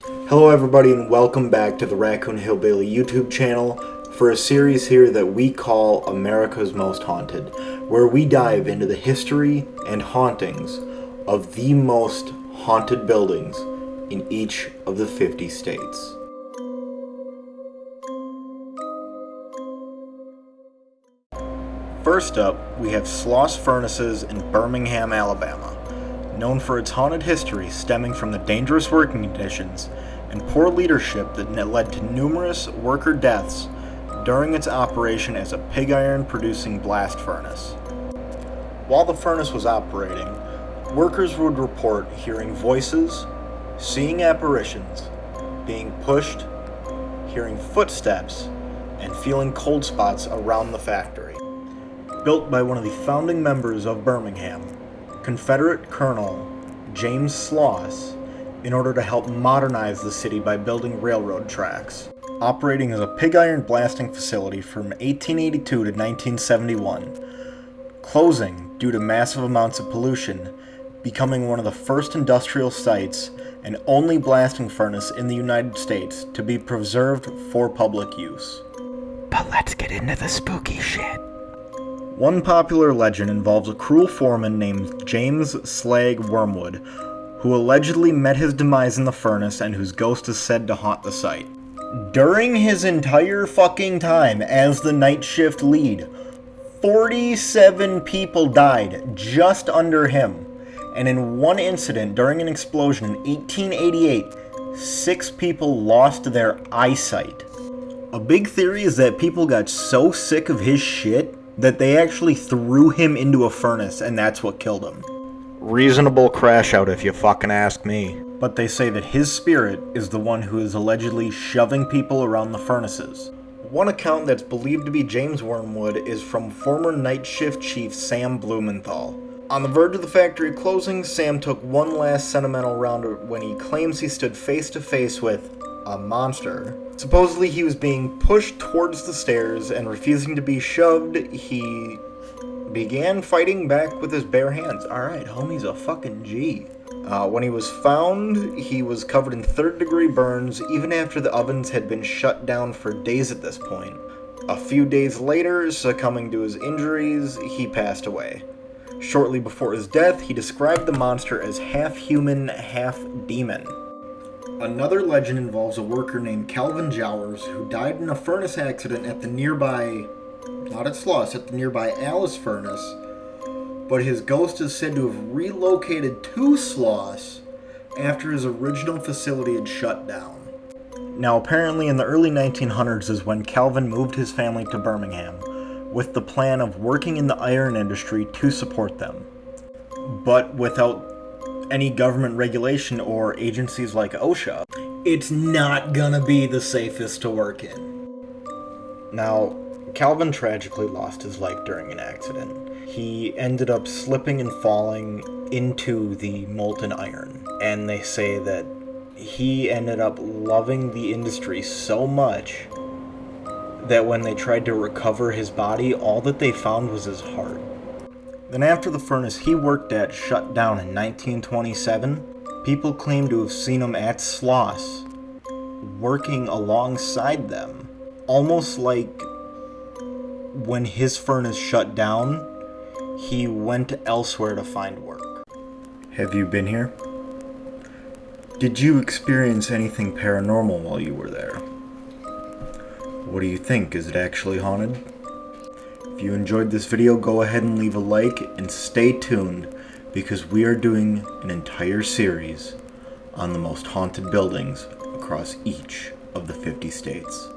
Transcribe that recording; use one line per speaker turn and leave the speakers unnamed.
Hello everybody and welcome back to the Raccoon Hillbilly YouTube channel for a series here that we call America's Most Haunted, where we dive into the history and hauntings of the most haunted buildings in each of the 50 states. First up, we have Sloss Furnaces in Birmingham, Alabama, known for its haunted history stemming from the dangerous working conditions and poor leadership that led to numerous worker deaths during its operation as a pig iron producing blast furnace. While the furnace was operating, workers would report hearing voices, seeing apparitions, being pushed, hearing footsteps, and feeling cold spots around the factory. Built by one of the founding members of Birmingham, Confederate Colonel James Sloss, in order to help modernize the city by building railroad tracks. Operating as a pig iron blasting facility from 1882 to 1971, closing due to massive amounts of pollution, becoming one of the first industrial sites and only blasting furnace in the United States to be preserved for public use.
But let's get into the spooky shit.
One popular legend involves a cruel foreman named James Slag Wormwood, who allegedly met his demise in the furnace and whose ghost is said to haunt the site. During his entire fucking time as the night shift lead, 47 people died just under him. And in one incident during an explosion in 1888, 6 people lost their eyesight. A big theory is that people got so sick of his shit that they actually threw him into a furnace and that's what killed him. Reasonable crash out if you fucking ask me. But they say that his spirit is the one who is allegedly shoving people around the furnaces. One account that's believed to be James Wormwood is from former night shift chief Sam Blumenthal. On the verge of the factory closing, Sam took one last sentimental round when he claims he stood face to face with a monster. Supposedly he was being pushed towards the stairs and refusing to be shoved, he began fighting back with his bare hands. Alright, homie's a fucking G. When he was found, he was covered in third-degree burns, even after the ovens had been shut down for days at this point. A few days later, succumbing to his injuries, he passed away. Shortly before his death, he described the monster as half-human, half-demon. Another legend involves a worker named Calvin Jowers, who died in a furnace accident at the nearby, not at Sloss, at the nearby Alice furnace, but his ghost is said to have relocated to Sloss after his original facility had shut down. Now apparently in the early 1900s is when Calvin moved his family to Birmingham, with the plan of working in the iron industry to support them, but without any government regulation or agencies like OSHA, it's not gonna be the safest to work in. Now, Calvin tragically lost his leg during an accident. He ended up slipping and falling into the molten iron, and they say that he ended up loving the industry so much that when they tried to recover his body, all that they found was his heart. Then after the furnace he worked at shut down in 1927, people claim to have seen him at Sloss, working alongside them, almost like when his furnace shut down, he went elsewhere to find work. Have you been here? Did you experience anything paranormal while you were there? What do you think? Is it actually haunted? If you enjoyed this video, go ahead and leave a like and stay tuned because we are doing an entire series on the most haunted buildings across each of the 50 states.